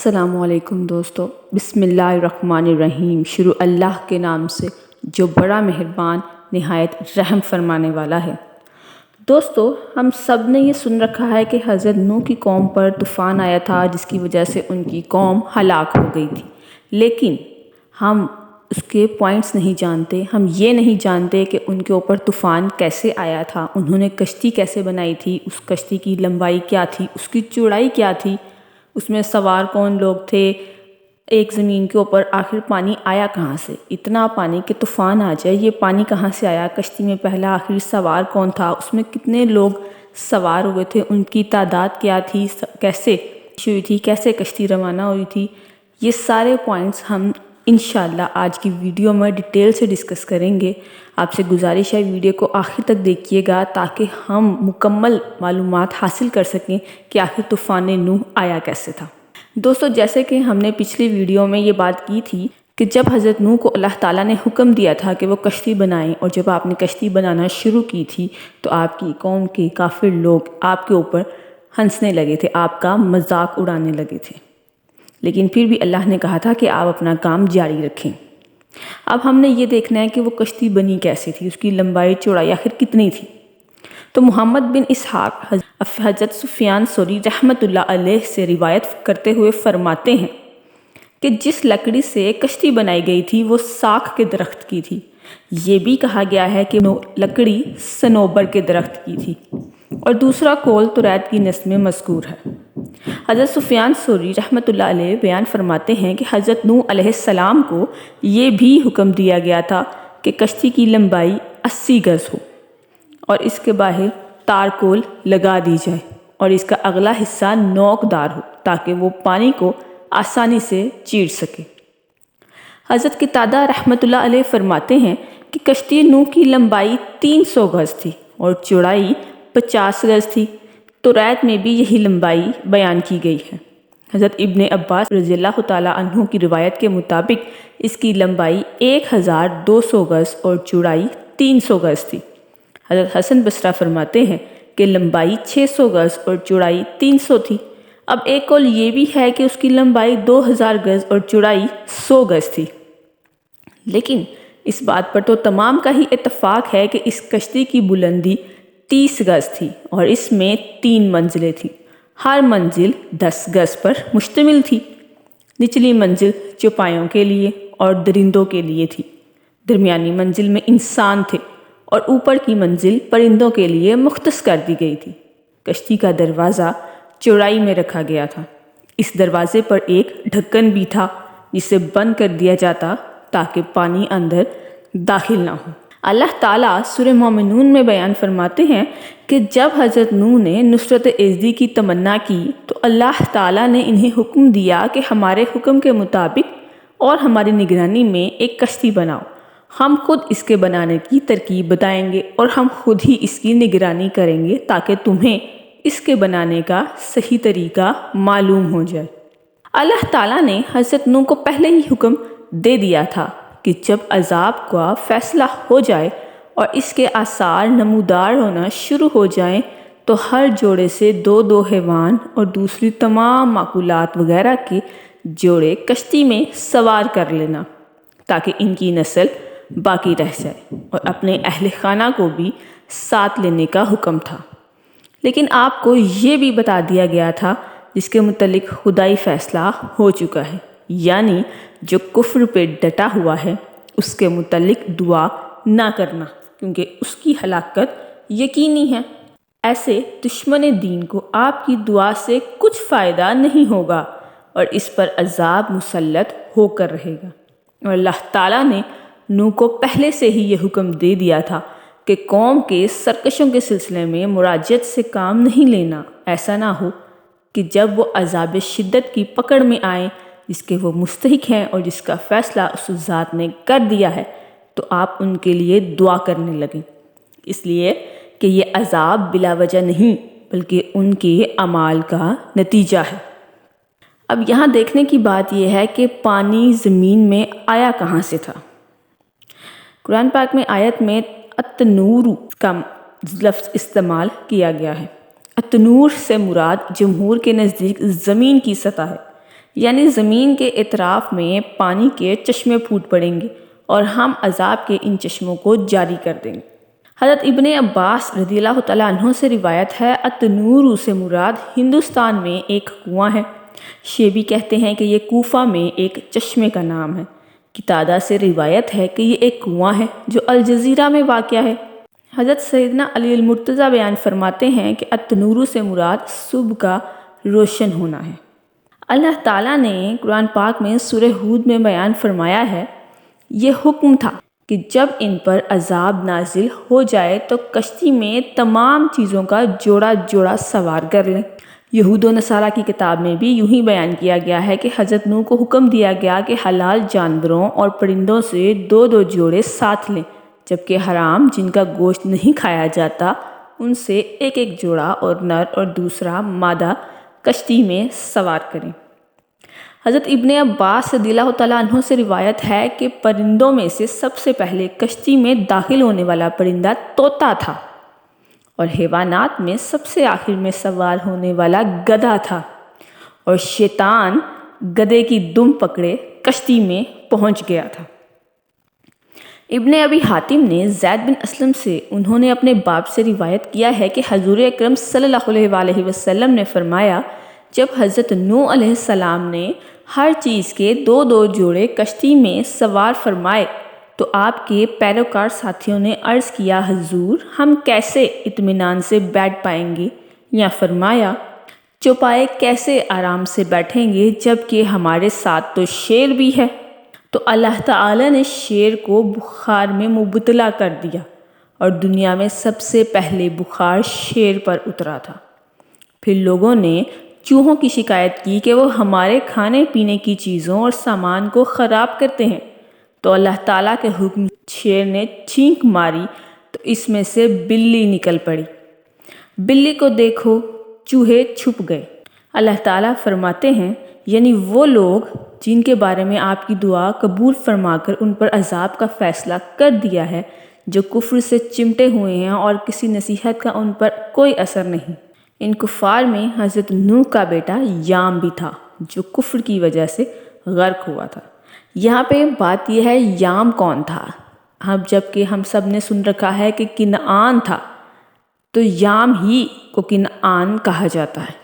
السلام علیکم دوستو، بسم اللہ الرحمن الرحیم۔ شروع اللہ کے نام سے جو بڑا مہربان نہایت رحم فرمانے والا ہے۔ دوستو، ہم سب نے یہ سن رکھا ہے کہ حضرت نوح کی قوم پر طوفان آیا تھا جس کی وجہ سے ان کی قوم ہلاک ہو گئی تھی، لیکن ہم اس کے پوائنٹس نہیں جانتے۔ ہم یہ نہیں جانتے کہ ان کے اوپر طوفان کیسے آیا تھا، انہوں نے کشتی کیسے بنائی تھی، اس کشتی کی لمبائی کیا تھی، اس کی چوڑائی کیا تھی، اس میں سوار کون لوگ تھے، ایک زمین کے اوپر آخر پانی آیا کہاں سے، اتنا پانی کہ طوفان آ جائے، یہ پانی کہاں سے آیا، کشتی میں پہلا آخر سوار کون تھا، اس میں کتنے لوگ سوار ہوئے تھے، ان کی تعداد کیا تھی، کیسے ہوئی تھی، کیسے کشتی روانہ ہوئی تھی، یہ سارے پوائنٹس ہم انشاءاللہ آج کی ویڈیو میں ڈیٹیل سے ڈسکس کریں گے۔ آپ سے گزارش ہے ویڈیو کو آخر تک دیکھیے گا تاکہ ہم مکمل معلومات حاصل کر سکیں کہ آخر طوفان نوح آیا کیسے تھا۔ دوستو، جیسے کہ ہم نے پچھلی ویڈیو میں یہ بات کی تھی کہ جب حضرت نوح کو اللہ تعالیٰ نے حکم دیا تھا کہ وہ کشتی بنائیں، اور جب آپ نے کشتی بنانا شروع کی تھی تو آپ کی قوم کے کافر لوگ آپ کے اوپر ہنسنے لگے تھے، آپ کا مذاق اڑانے لگے تھے، لیکن پھر بھی اللہ نے کہا تھا کہ آپ اپنا کام جاری رکھیں۔ اب ہم نے یہ دیکھنا ہے کہ وہ کشتی بنی کیسے تھی، اس کی لمبائی چوڑائی آخر کتنی تھی۔ تو محمد بن اسحاق حضرت سفیان ثوری رحمۃ اللہ علیہ سے روایت کرتے ہوئے فرماتے ہیں کہ جس لکڑی سے کشتی بنائی گئی تھی وہ ساکھ کے درخت کی تھی۔ یہ بھی کہا گیا ہے کہ لکڑی صنوبر کے درخت کی تھی، اور دوسرا قول تریت کی نسل میں مذکور ہے۔ حضرت سفیان ثوری رحمۃ اللہ علیہ بیان فرماتے ہیں کہ حضرت نوح علیہ السلام کو یہ بھی حکم دیا گیا تھا کہ کشتی کی لمبائی 80 گز ہو اور اس کے باہر تارکول لگا دی جائے اور اس کا اگلا حصہ نوک دار ہو تاکہ وہ پانی کو آسانی سے چیر سکے۔ حضرت قتادہ رحمۃ اللہ علیہ فرماتے ہیں کہ کشتی نوح کی لمبائی 300 گز تھی اور چوڑائی 50 گز تھی۔ تریت میں بھی یہی لمبائی بیان کی گئی ہے۔ حضرت ابن عباس رضی اللہ تعالیٰ عنہ کی روایت کے مطابق اس کی لمبائی 1200 گز اور چوڑائی 300 گز تھی۔ حضرت حسن بصری فرماتے ہیں کہ لمبائی 600 گز اور چوڑائی 300 تھی۔ اب ایک قول یہ بھی ہے کہ اس کی لمبائی 2000 گز اور چوڑائی 100 گز تھی، لیکن اس بات پر تو تمام کا ہی اتفاق ہے کہ اس کشتی کی بلندی 30 گز تھی اور اس میں 3 منزلیں تھیں، ہر منزل 10 گز پر مشتمل تھی۔ نچلی منزل چوپایوں کے لیے اور درندوں کے لیے تھی، درمیانی منزل میں انسان تھے اور اوپر کی منزل پرندوں کے لیے مختص کر دی گئی تھی۔ کشتی کا دروازہ چوڑائی میں رکھا گیا تھا، اس دروازے پر ایک ڈھکن بھی تھا جسے بند کر دیا جاتا تاکہ پانی اندر داخل نہ ہو۔ اللہ تعالیٰ سورہ مومنون میں بیان فرماتے ہیں کہ جب حضرت نوح نے نصرت یزدی کی تمنا کی تو اللہ تعالیٰ نے انہیں حکم دیا کہ ہمارے حکم کے مطابق اور ہماری نگرانی میں ایک کشتی بناؤ، ہم خود اس کے بنانے کی ترکیب بتائیں گے اور ہم خود ہی اس کی نگرانی کریں گے تاکہ تمہیں اس کے بنانے کا صحیح طریقہ معلوم ہو جائے۔ اللہ تعالیٰ نے حضرت نوح کو پہلے ہی حکم دے دیا تھا کہ جب عذاب کا فیصلہ ہو جائے اور اس کے آثار نمودار ہونا شروع ہو جائیں تو ہر جوڑے سے 2 حیوان اور دوسری تمام معقولات وغیرہ کے جوڑے کشتی میں سوار کر لینا تاکہ ان کی نسل باقی رہ جائے، اور اپنے اہل خانہ کو بھی ساتھ لینے کا حکم تھا۔ لیکن آپ کو یہ بھی بتا دیا گیا تھا جس کے متعلق خدائی فیصلہ ہو چکا ہے، یعنی جو کفر پہ ڈٹا ہوا ہے اس کے متعلق دعا نہ کرنا، کیونکہ اس کی ہلاکت یقینی ہے۔ ایسے دشمن دین کو آپ کی دعا سے کچھ فائدہ نہیں ہوگا اور اس پر عذاب مسلط ہو کر رہے گا۔ اور اللہ تعالیٰ نے نوح کو پہلے سے ہی یہ حکم دے دیا تھا کہ قوم کے سرکشوں کے سلسلے میں مراجعت سے کام نہیں لینا، ایسا نہ ہو کہ جب وہ عذاب شدت کی پکڑ میں آئیں جس کے وہ مستحق ہیں اور جس کا فیصلہ اس ذات نے کر دیا ہے تو آپ ان کے لیے دعا کرنے لگیں، اس لیے کہ یہ عذاب بلا وجہ نہیں بلکہ ان کے اعمال کا نتیجہ ہے۔ اب یہاں دیکھنے کی بات یہ ہے کہ پانی زمین میں آیا کہاں سے تھا۔ قرآن پاک میں آیت میں التنور کا لفظ استعمال کیا گیا ہے۔ التنور سے مراد جمہور کے نزدیک زمین کی سطح ہے، یعنی زمین کے اطراف میں پانی کے چشمے پھوٹ پڑیں گے اور ہم عذاب کے ان چشموں کو جاری کر دیں گے۔ حضرت ابن عباس رضی اللہ تعالیٰ عنہ سے روایت ہے، التنور سے مراد ہندوستان میں ایک کنواں ہے۔ شیبی کہتے ہیں کہ یہ کوفہ میں ایک چشمے کا نام ہے۔ قتادہ سے روایت ہے کہ یہ ایک کنواں ہے جو الجزیرہ میں واقع ہے۔ حضرت سیدنا علی المرتضیٰ بیان فرماتے ہیں کہ التنور سے مراد صبح کا روشن ہونا ہے۔ اللہ تعالیٰ نے قرآن پاک میں سورہ ہود میں بیان فرمایا ہے، یہ حکم تھا کہ جب ان پر عذاب نازل ہو جائے تو کشتی میں تمام چیزوں کا جوڑا جوڑا سوار کر لیں۔ یہود و نصارہ کی کتاب میں بھی یوں ہی بیان کیا گیا ہے کہ حضرت نوح کو حکم دیا گیا کہ حلال جانوروں اور پرندوں سے 2 جوڑے ساتھ لیں، جبکہ حرام جن کا گوشت نہیں کھایا جاتا ان سے 1 جوڑا اور نر اور دوسرا مادہ کشتی میں سوار کریں۔ حضرت ابن عباس رضی اللہ تعالیٰ عنہ سے روایت ہے کہ پرندوں میں سے سب سے پہلے کشتی میں داخل ہونے والا پرندہ طوطا تھا، اور حیوانات میں سب سے آخر میں سوار ہونے والا گدھا تھا، اور شیطان گدھے کی دم پکڑے کشتی میں پہنچ گیا تھا۔ ابن ابی حاتم نے زید بن اسلم سے انہوں نے اپنے باپ سے روایت کیا ہے کہ حضور اکرم صلی اللہ علیہ وآلہ وسلم نے فرمایا، جب حضرت نوح علیہ السلام نے ہر چیز کے 2 جوڑے کشتی میں سوار فرمائے تو آپ کے پیروکار ساتھیوں نے عرض کیا، حضور ہم کیسے اطمینان سے بیٹھ پائیں گے؟ یا فرمایا، چوپائے کیسے آرام سے بیٹھیں گے جبکہ ہمارے ساتھ تو شیر بھی ہے؟ تو اللہ تعالیٰ نے شیر کو بخار میں مبتلا کر دیا، اور دنیا میں سب سے پہلے بخار شیر پر اترا تھا۔ پھر لوگوں نے چوہوں کی شکایت کی کہ وہ ہمارے کھانے پینے کی چیزوں اور سامان کو خراب کرتے ہیں، تو اللہ تعالیٰ کے حکم شیر نے چھینک ماری تو اس میں سے بلی نکل پڑی۔ بلی کو دیکھو چوہے چھپ گئے۔ اللہ تعالیٰ فرماتے ہیں، یعنی وہ لوگ جن کے بارے میں آپ کی دعا قبول فرما کر ان پر عذاب کا فیصلہ کر دیا ہے، جو کفر سے چمٹے ہوئے ہیں اور کسی نصیحت کا ان پر کوئی اثر نہیں۔ ان کفار میں حضرت نوح کا بیٹا یام بھی تھا جو کفر کی وجہ سے غرق ہوا تھا۔ یہاں پہ بات یہ ہے، یام کون تھا؟ جبکہ ہم سب نے سن رکھا ہے کہ کنعان تھا، تو یام ہی کو کنعان کہا جاتا ہے۔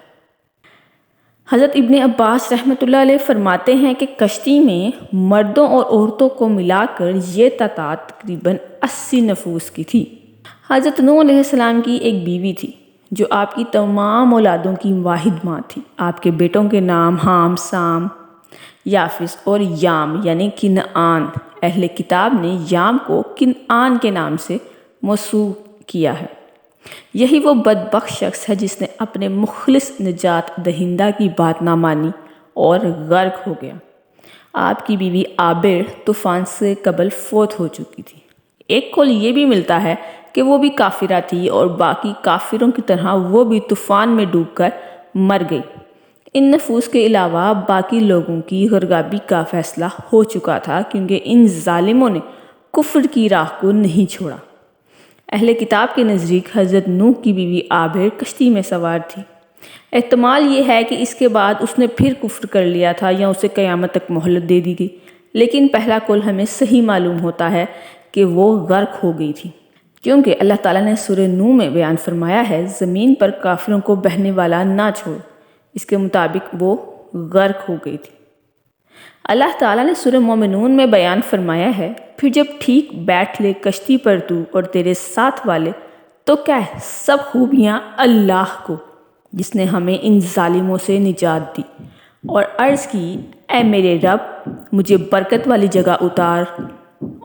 حضرت ابن عباس رحمۃ اللہ علیہ فرماتے ہیں کہ کشتی میں مردوں اور عورتوں کو ملا کر یہ تعداد تقریباً 80 نفوس کی تھی۔ حضرت نوح علیہ السلام کی ایک بیوی تھی جو آپ کی تمام اولادوں کی واحد ماں تھی۔ آپ کے بیٹوں کے نام حام، سام، یافس اور یام یعنی کنعان۔ اہل کتاب نے یام کو کنعان کے نام سے موسوم کیا ہے۔ یہی وہ بدبخت شخص ہے جس نے اپنے مخلص نجات دہندہ کی بات نہ مانی اور غرق ہو گیا۔ آپ کی بیوی عابر طوفان سے قبل فوت ہو چکی تھی۔ ایک قول یہ بھی ملتا ہے کہ وہ بھی کافرہ تھی اور باقی کافروں کی طرح وہ بھی طوفان میں ڈوب کر مر گئی۔ ان نفوس کے علاوہ باقی لوگوں کی غرقابی کا فیصلہ ہو چکا تھا، کیونکہ ان ظالموں نے کفر کی راہ کو نہیں چھوڑا۔ اہل کتاب کے نزدیک حضرت نوح کی بیوی عابر کشتی میں سوار تھی۔ احتمال یہ ہے کہ اس کے بعد اس نے پھر کفر کر لیا تھا یا اسے قیامت تک مہلت دے دی گئی، لیکن پہلا قول ہمیں صحیح معلوم ہوتا ہے کہ وہ غرق ہو گئی تھی، کیونکہ اللہ تعالیٰ نے سورہ نوح میں بیان فرمایا ہے، زمین پر کافروں کو بہنے والا نہ چھوڑ۔ اس کے مطابق وہ غرق ہو گئی تھی۔ اللہ تعالیٰ نے سورہ مومنون میں بیان فرمایا ہے، پھر جب ٹھیک بیٹھ لے کشتی پر تو اور تیرے ساتھ والے، تو کہہ سب خوبیاں اللہ کو جس نے ہمیں ان ظالموں سے نجات دی، اور عرض کی، اے میرے رب مجھے برکت والی جگہ اتار،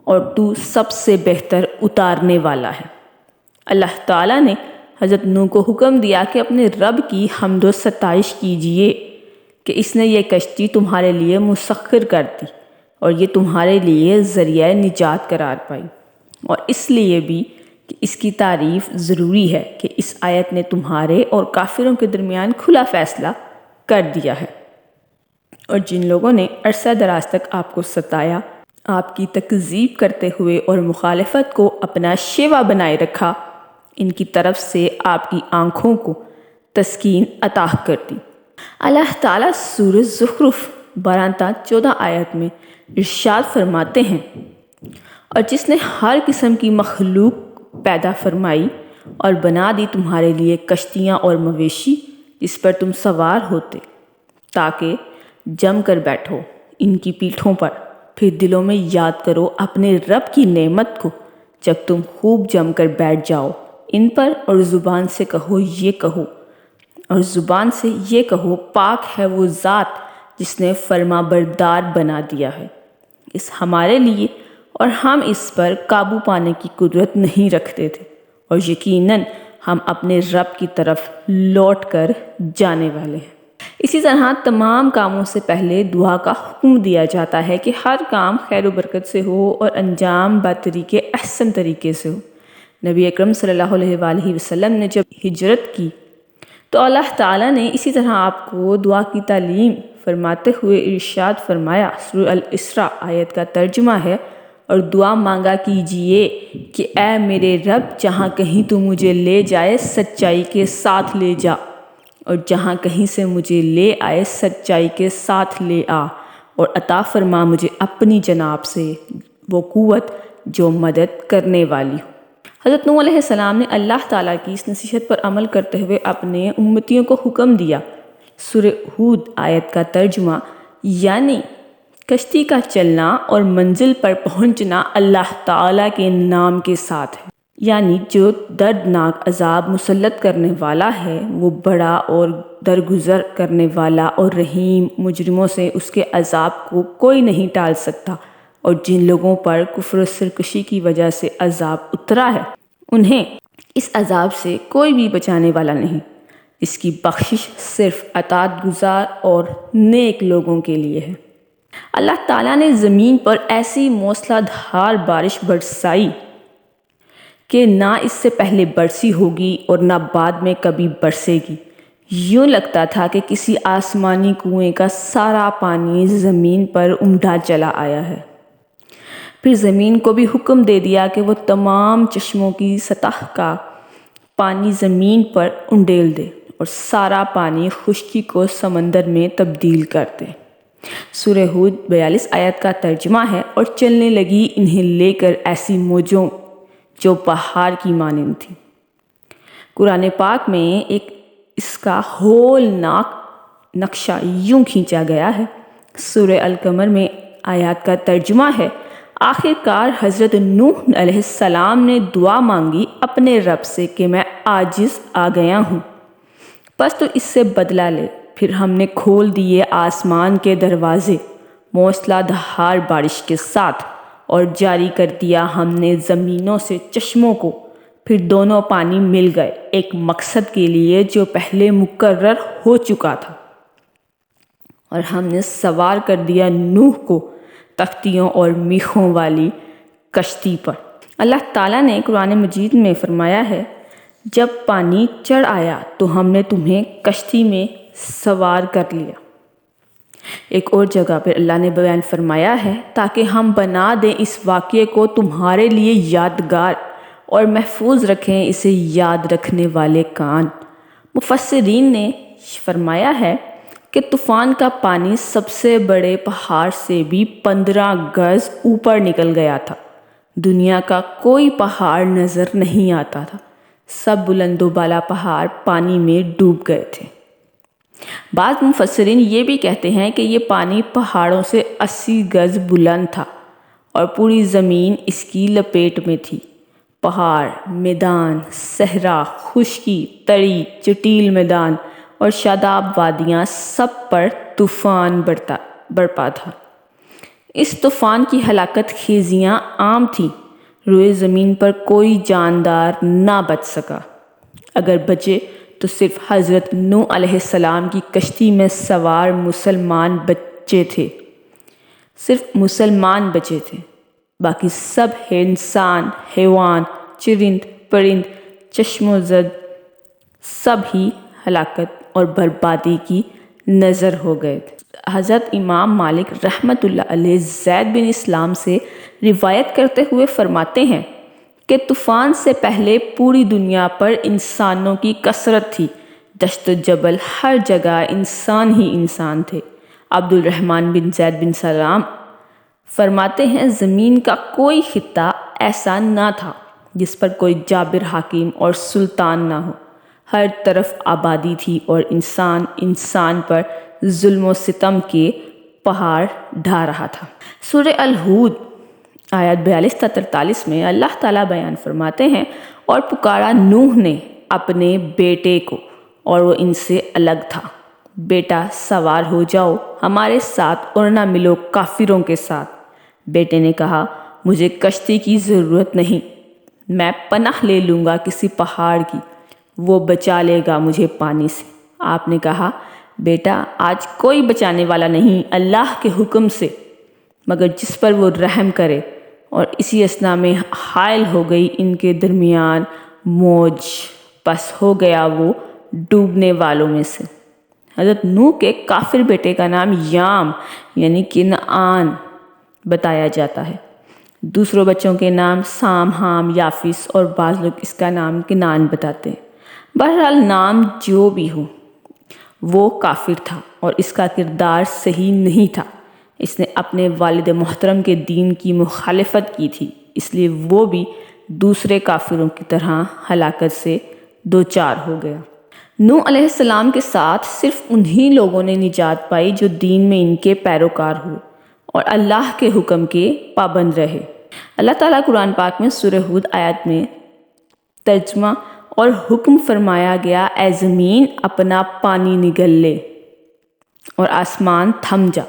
اور تو سب سے بہتر اتارنے والا ہے۔ اللہ تعالیٰ نے حضرت نوح کو حکم دیا کہ اپنے رب کی حمد و ستائش کیجئے کہ اس نے یہ کشتی تمہارے لیے مسخر کر دی اور یہ تمہارے لیے ذریعہ نجات قرار پائی، اور اس لیے بھی کہ اس کی تعریف ضروری ہے کہ اس آیت نے تمہارے اور کافروں کے درمیان کھلا فیصلہ کر دیا ہے، اور جن لوگوں نے عرصہ دراز تک آپ کو ستایا، آپ کی تکذیب کرتے ہوئے اور مخالفت کو اپنا شیوا بنائے رکھا، ان کی طرف سے آپ کی آنکھوں کو تسکین عطا کر دی۔ اللہ تعالیٰ سورہ زخرف 12 تا 14 آیت میں ارشاد فرماتے ہیں، اور جس نے ہر قسم کی مخلوق پیدا فرمائی اور بنا دی تمہارے لیے کشتیاں اور مویشی جس پر تم سوار ہوتے، تاکہ جم کر بیٹھو ان کی پیٹھوں پر، پھر دلوں میں یاد کرو اپنے رب کی نعمت کو جب تم خوب جم کر بیٹھ جاؤ ان پر، اور زبان سے کہو پاک ہے وہ ذات جس نے فرما بردار بنا دیا ہے اس ہمارے لیے، اور ہم اس پر قابو پانے کی قدرت نہیں رکھتے تھے، اور یقیناً ہم اپنے رب کی طرف لوٹ کر جانے والے ہیں۔ اسی طرح تمام کاموں سے پہلے دعا کا حکم دیا جاتا ہے کہ ہر کام خیر و برکت سے ہو اور انجام بطریقے احسن طریقے سے ہو۔ نبی اکرم صلی اللہ علیہ وآلہ وسلم نے جب ہجرت کی تو اللہ تعالیٰ نے اسی طرح آپ کو دعا کی تعلیم فرماتے ہوئے ارشاد فرمایا۔ سورہ الاسراء آیت کا ترجمہ ہے، اور دعا مانگا کیجئے کہ اے میرے رب، جہاں کہیں تو مجھے لے جائے سچائی کے ساتھ لے جا، اور جہاں کہیں سے مجھے لے آئے سچائی کے ساتھ لے آ، اور عطا فرما مجھے اپنی جناب سے وہ قوت جو مدد کرنے والی ہو۔ حضرت نوح علیہ السلام نے اللہ تعالیٰ کی اس نصیحت پر عمل کرتے ہوئے اپنے امتیوں کو حکم دیا۔ سورہ ہود آیت کا ترجمہ یعنی کشتی کا چلنا اور منزل پر پہنچنا اللہ تعالیٰ کے نام کے ساتھ ہے، یعنی جو دردناک عذاب مسلط کرنے والا ہے وہ بڑا اور درگزر کرنے والا اور رحیم، مجرموں سے اس کے عذاب کو کوئی نہیں ٹال سکتا، اور جن لوگوں پر کفر و سرکشی کی وجہ سے عذاب اترا ہے انہیں اس عذاب سے کوئی بھی بچانے والا نہیں۔ اس کی بخشش صرف اطاعت گزار اور نیک لوگوں کے لیے ہے۔ اللہ تعالیٰ نے زمین پر ایسی موسلا دھار بارش برسائی کہ نہ اس سے پہلے برسی ہوگی اور نہ بعد میں کبھی برسے گی۔ یوں لگتا تھا کہ کسی آسمانی کنویں کا سارا پانی زمین پر امڈا چلا آیا ہے۔ پھر زمین کو بھی حکم دے دیا کہ وہ تمام چشموں کی سطح کا پانی زمین پر انڈیل دے اور سارا پانی خشکی کو سمندر میں تبدیل کر دے۔ سورہ ہود 42 آیت کا ترجمہ ہے، اور چلنے لگی انہیں لے کر ایسی موجوں جو پہاڑ کی مانند تھی۔ قرآن پاک میں اس کا ہولناک نقشہ یوں کھینچا گیا ہے۔ سورہ القمر میں آیات کا ترجمہ ہے، آخر کار حضرت نوح علیہ السلام نے دعا مانگی اپنے رب سے کہ میں عاجز آ گیا ہوں، بس تو اس سے بدلہ لے۔ پھر ہم نے کھول دیے آسمان کے دروازے موسلا دھار بارش کے ساتھ، اور جاری کر دیا ہم نے زمینوں سے چشموں کو، پھر دونوں پانی مل گئے ایک مقصد کے لیے جو پہلے مقرر ہو چکا تھا، اور ہم نے سوار کر دیا نوح کو تختیوں اور میخوں والی کشتی پر۔ اللہ تعالیٰ نے قرآن مجید میں فرمایا ہے، جب پانی چڑھ آیا تو ہم نے تمہیں کشتی میں سوار کر لیا۔ ایک اور جگہ پر اللہ نے بیان فرمایا ہے، تاکہ ہم بنا دیں اس واقعے کو تمہارے لیے یادگار اور محفوظ رکھیں اسے یاد رکھنے والے کان۔ مفسرین نے فرمایا ہے کہ طوفان کا پانی سب سے بڑے پہاڑ سے بھی 15 گز اوپر نکل گیا تھا۔ دنیا کا کوئی پہاڑ نظر نہیں آتا تھا، سب بلند و بالا پہاڑ پانی میں ڈوب گئے تھے۔ بعض مفسرین یہ بھی کہتے ہیں کہ یہ پانی پہاڑوں سے 80 گز بلند تھا اور پوری زمین اس کی لپیٹ میں تھی۔ پہاڑ، میدان، صحرا، خشکی، تری، چٹیل میدان اور شاداب وادیاں سب پر طوفان برپا تھا۔ اس طوفان کی ہلاکت خیزیاں عام تھیں، روئے زمین پر کوئی جاندار نہ بچ سکا، اگر بچے تو صرف حضرت نوح علیہ السلام کی کشتی میں سوار مسلمان بچے تھے، صرف مسلمان بچے تھے، باقی سب انسان، حیوان، چرند پرند، چشم و زد سب ہی ہلاکت اور بربادی کی نظر ہو گئے تھے۔ حضرت امام مالک رحمۃ اللہ علیہ زید بن اسلام سے روایت کرتے ہوئے فرماتے ہیں کہ طوفان سے پہلے پوری دنیا پر انسانوں کی کثرت تھی، دشت و جبل ہر جگہ انسان ہی انسان تھے۔ عبد الرحمن بن زید بن سلام فرماتے ہیں زمین کا کوئی خطہ ایسا نہ تھا جس پر کوئی جابر حاکم اور سلطان نہ ہو، ہر طرف آبادی تھی اور انسان پر ظلم و ستم کے پہاڑ ڈھا رہا تھا۔ سورہ الہود آیت 42 تا 43 میں اللہ تعالیٰ بیان فرماتے ہیں، اور پکارا نوح نے اپنے بیٹے کو اور وہ ان سے الگ تھا، بیٹا سوار ہو جاؤ ہمارے ساتھ اور نہ ملو کافروں کے ساتھ۔ بیٹے نے کہا مجھے کشتی کی ضرورت نہیں، میں پناہ لے لوں گا کسی پہاڑ کی، وہ بچا لے گا مجھے پانی سے۔ آپ نے کہا بیٹا آج کوئی بچانے والا نہیں اللہ کے حکم سے مگر جس پر وہ رحم کرے، اور اسی اثنا میں حائل ہو گئی ان کے درمیان موج، پس ہو گیا وہ ڈوبنے والوں میں سے۔ حضرت نوح کے کافر بیٹے کا نام یام یعنی کنعان بتایا جاتا ہے، دوسروں بچوں کے نام سام، حام، یافس اور بعض لوگ اس کا نام کنعان بتاتے ہیں۔ بہرحال نام جو بھی ہو وہ کافر تھا اور اس کا کردار صحیح نہیں تھا، اس نے اپنے والد محترم کے دین کی مخالفت کی تھی، اس لیے وہ بھی دوسرے کافروں کی طرح ہلاکت سے دوچار ہو گیا۔ نوح علیہ السلام کے ساتھ صرف انہی لوگوں نے نجات پائی جو دین میں ان کے پیروکار ہوئے اور اللہ کے حکم کے پابند رہے۔ اللہ تعالیٰ قرآن پاک میں سورہ ہود آیت میں ترجمہ اور حکم فرمایا گیا اے زمین اپنا پانی نگل لے، اور آسمان تھم جا،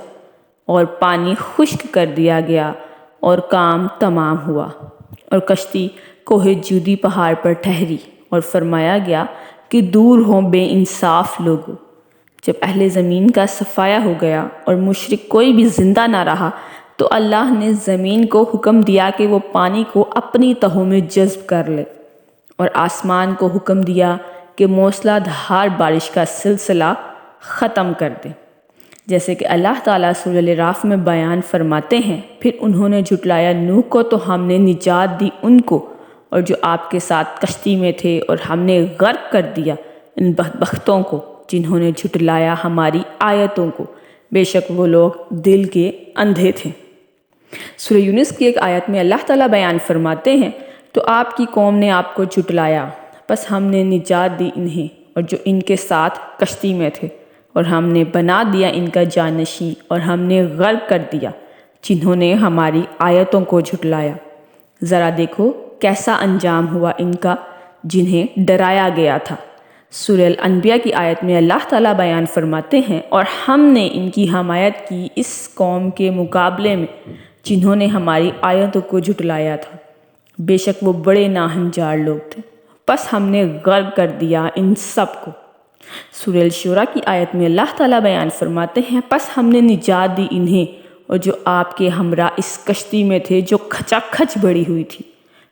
اور پانی خشک کر دیا گیا اور کام تمام ہوا، اور کشتی کوہ جودی پہاڑ پر ٹھہری، اور فرمایا گیا کہ دور ہوں بے انصاف لوگوں۔ جب اہل زمین کا صفایا ہو گیا اور مشرک کوئی بھی زندہ نہ رہا تو اللہ نے زمین کو حکم دیا کہ وہ پانی کو اپنی تہوں میں جذب کر لے، اور آسمان کو حکم دیا کہ موسلا دھار بارش کا سلسلہ ختم کر دے، جیسے کہ اللہ تعالیٰ سورہ الاعراف میں بیان فرماتے ہیں، پھر انہوں نے جھٹلایا نوح کو تو ہم نے نجات دی ان کو اور جو آپ کے ساتھ کشتی میں تھے، اور ہم نے غرق کر دیا ان بدبختوں کو جنہوں نے جھٹلایا ہماری آیتوں کو، بے شک وہ لوگ دل کے اندھے تھے۔ سورہ یونس کی ایک آیت میں اللہ تعالیٰ بیان فرماتے ہیں تو آپ کی قوم نے آپ کو جھٹلایا، بس ہم نے نجات دی انہیں اور جو ان کے ساتھ کشتی میں تھے، اور ہم نے بنا دیا ان کا جانشین، اور ہم نے غرق کر دیا جنہوں نے ہماری آیتوں کو جھٹلایا۔ ذرا دیکھو کیسا انجام ہوا ان کا جنہیں ڈرایا گیا تھا۔ سورہ الانبیاء کی آیت میں اللہ تعالیٰ بیان فرماتے ہیں اور ہم نے ان کی حمایت کی اس قوم کے مقابلے میں جنہوں نے ہماری آیتوں کو جھٹلایا تھا، بے شک وہ بڑے ناہنجار لوگ تھے، بس ہم نے غرق کر دیا ان سب کو۔ سورہ الشورى کی آیت میں اللہ تعالیٰ بیان فرماتے ہیں پس ہم نے نجات دی انہیں اور جو آپ کے ہمراہ اس کشتی میں تھے جو کھچا کھچ بڑھی ہوئی تھی،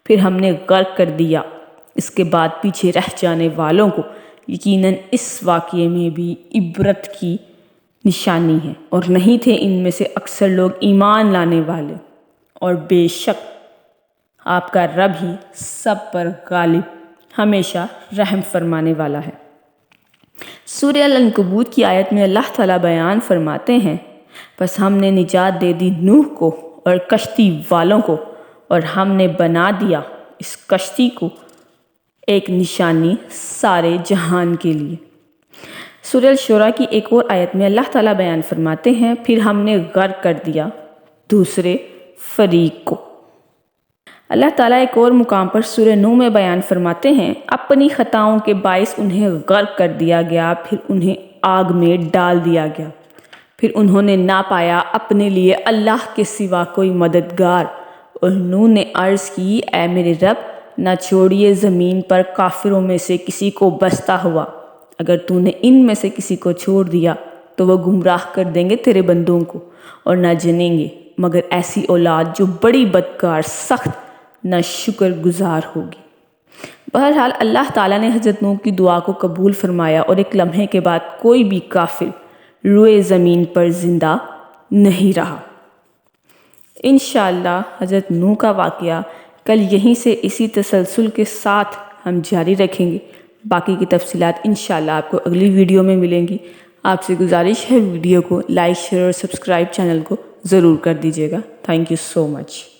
پھر ہم نے غرق کر دیا۔ اس کے بعد پیچھے رہ جانے والوں کو یقیناً اس واقعے میں بھی عبرت کی نشانی ہے، اور نہیں تھے ان میں سے اکثر لوگ ایمان لانے والے، اور بے شک آپ کا رب ہی سب پر غالب ہمیشہ رحم فرمانے والا ہے۔ سورہ العنکبوت کی آیت میں اللہ تعالیٰ بیان فرماتے ہیں پس ہم نے نجات دے دی نوح کو اور کشتی والوں کو، اور ہم نے بنا دیا اس کشتی کو ایک نشانی سارے جہان کے لیے۔ سورہ الشورى کی ایک اور آیت میں اللہ تعالیٰ بیان فرماتے ہیں پھر ہم نے غرق کر دیا دوسرے فریق کو۔ اللہ تعالیٰ ایک اور مقام پر سورہ نوح میں بیان فرماتے ہیں اپنی خطاؤں کے باعث انہیں غرق کر دیا گیا، پھر انہیں آگ میں ڈال دیا گیا، پھر انہوں نے نہ پایا اپنے لیے اللہ کے سوا کوئی مددگار، اور نوح نے عرض کی اے میرے رب نہ چھوڑیے زمین پر کافروں میں سے کسی کو بستا ہوا، اگر تو نے ان میں سے کسی کو چھوڑ دیا تو وہ گمراہ کر دیں گے تیرے بندوں کو اور نہ جنیں گے مگر ایسی اولاد جو بڑی بدکار، سخت نہ شکر گزار ہوگی۔ بہرحال اللہ تعالیٰ نے حضرت نوح کی دعا کو قبول فرمایا اور ایک لمحے کے بعد کوئی بھی کافر روئے زمین پر زندہ نہیں رہا۔ انشاءاللہ حضرت نوح کا واقعہ کل یہیں سے اسی تسلسل کے ساتھ ہم جاری رکھیں گے، باقی کی تفصیلات انشاءاللہ آپ کو اگلی ویڈیو میں ملیں گی۔ آپ سے گزارش ہے ویڈیو کو لائک شیئر اور سبسکرائب چینل کو ضرور کر دیجیے گا۔ Thank you so much.